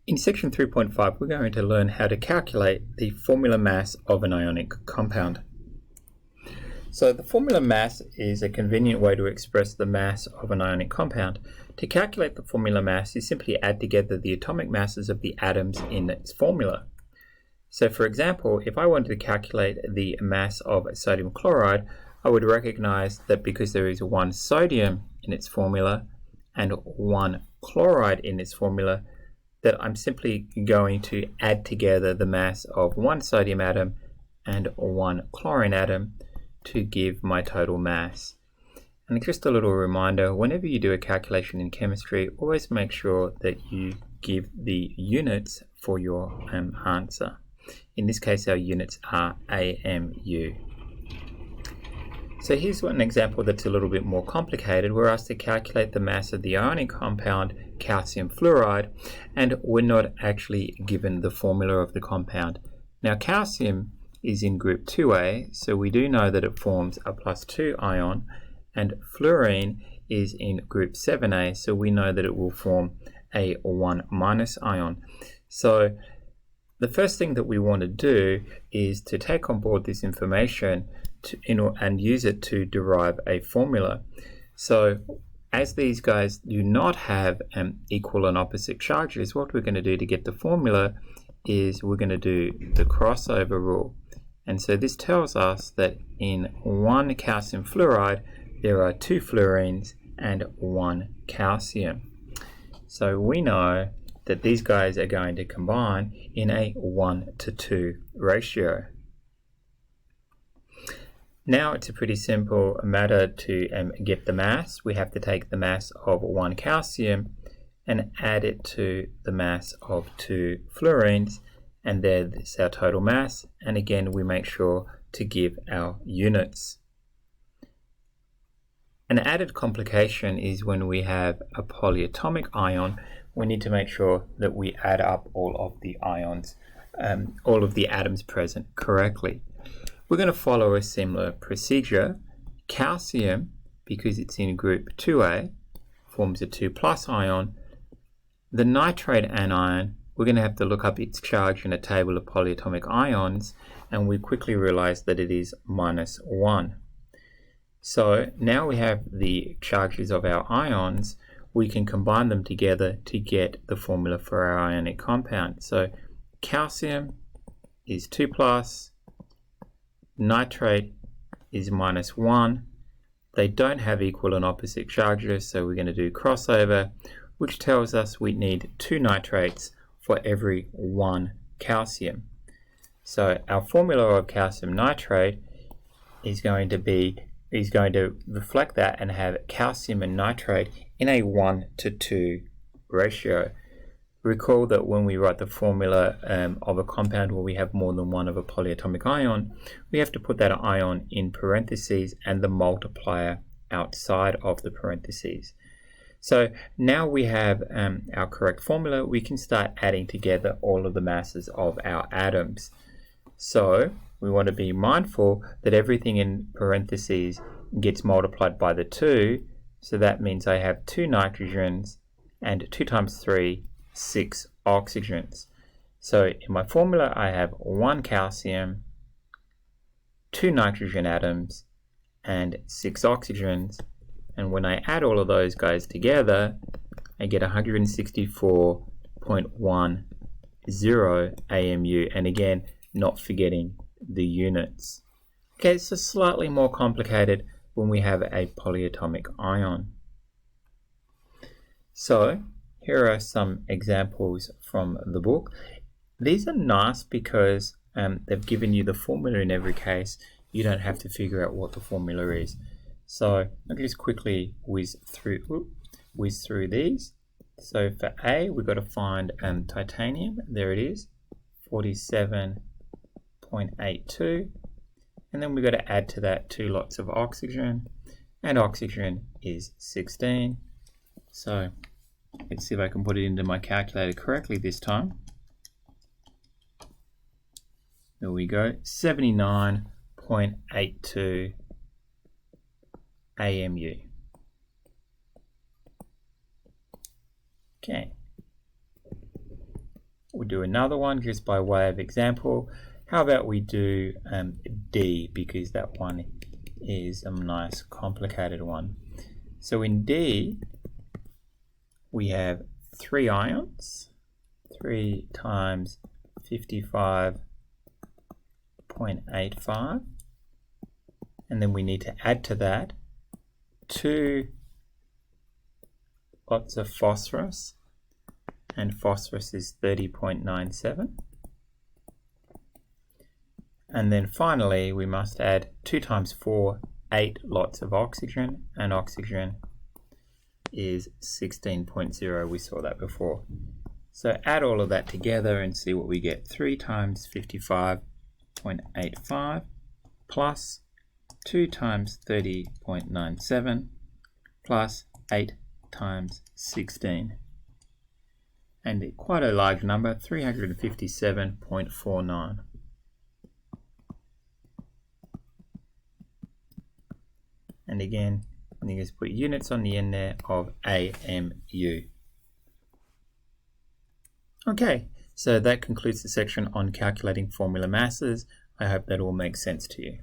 In section 3.5, we're going to learn how to calculate the formula mass of an ionic compound. So the formula mass is a convenient way to express the mass of an ionic compound. To calculate the formula mass, you simply add together the atomic masses of the atoms in its formula. So for example, if I wanted to calculate the mass of sodium chloride, I would recognize that because there is one sodium in its formula and one chloride in its formula, that I'm simply going to add together the mass of one sodium atom and one chlorine atom to give my total mass. And just a little reminder, whenever you do a calculation in chemistry, always make sure that you give the units for your answer. In this case, our units are AMU. So here's an example that's a little bit more complicated. We're asked to calculate the mass of the ionic compound calcium fluoride, and we're not actually given the formula of the compound. Now calcium is in group 2A, so we do know that it forms a +2 ion, and fluorine is in group 7A, so we know that it will form a 1- ion. So the first thing that we want to do is to take on board this information and use it to derive a formula. So as these guys do not have equal and opposite charges, what we're going to do to get the formula is we're going to do the crossover rule. And so this tells us that in one calcium fluoride there are 2 fluorines and 1 calcium. So we know that these guys are going to combine in a 1:2 ratio. Now it's a pretty simple matter to get the mass. We have to take the mass of 1 calcium and add it to the mass of 2 fluorines, and there's our total mass. And again, we make sure to give our units. An added complication is when we have a polyatomic ion, we need to make sure that we add up all of the ions, all of the atoms present correctly. We're going to follow a similar procedure. Calcium, because it's in group 2A, forms a 2+ ion. The nitrate anion, we're going to have to look up its charge in a table of polyatomic ions, and we quickly realize that it is -1. So now we have the charges of our ions, we can combine them together to get the formula for our ionic compound. So calcium is 2+, nitrate is -1. They don't have equal and opposite charges, so we're going to do crossover, which tells us we need 2 nitrates for every 1 calcium. So our formula of calcium nitrate is going to reflect that and have calcium and nitrate in a 1:2 ratio. Recall that when we write the formula of a compound where we have more than one of a polyatomic ion, we have to put that ion in parentheses and the multiplier outside of the parentheses. So now we have our correct formula, we can start adding together all of the masses of our atoms. So we want to be mindful that everything in parentheses gets multiplied by the 2, so that means I have 2 nitrogens and 2 times 3, 6 oxygens. So in my formula I have 1 calcium, 2 nitrogen atoms, and 6 oxygens. And when I add all of those guys together, I get 164.10 AMU. And again, not forgetting the units. Okay, it's slightly more complicated when we have a polyatomic ion. So here are some examples from the book. These are nice because they've given you the formula in every case. You don't have to figure out what the formula is. So I'll just quickly whiz through these. So for A, we've got to find titanium. There it is, 47.82. And then we've got to add to that 2 lots of oxygen. And oxygen is 16. So let's see if I can put it into my calculator correctly this time. There we go, 79.82 AMU. Okay. We'll do another one just by way of example. How about we do D, because that one is a nice complicated one. So in D, we have 3 ions, 3 times 55.85, and then we need to add to that 2 lots of phosphorus, and phosphorus is 30.97. And then finally we must add 2 times 4, 8 lots of oxygen, and oxygen is 16.0. We saw that before. So add all of that together and see what we get. 3 times 55.85 plus 2 times 30.97 plus 8 times 16. And quite a large number, 357.49. And again, you just put units on the end there of AMU. Okay, so that concludes the section on calculating formula masses. I hope that all makes sense to you.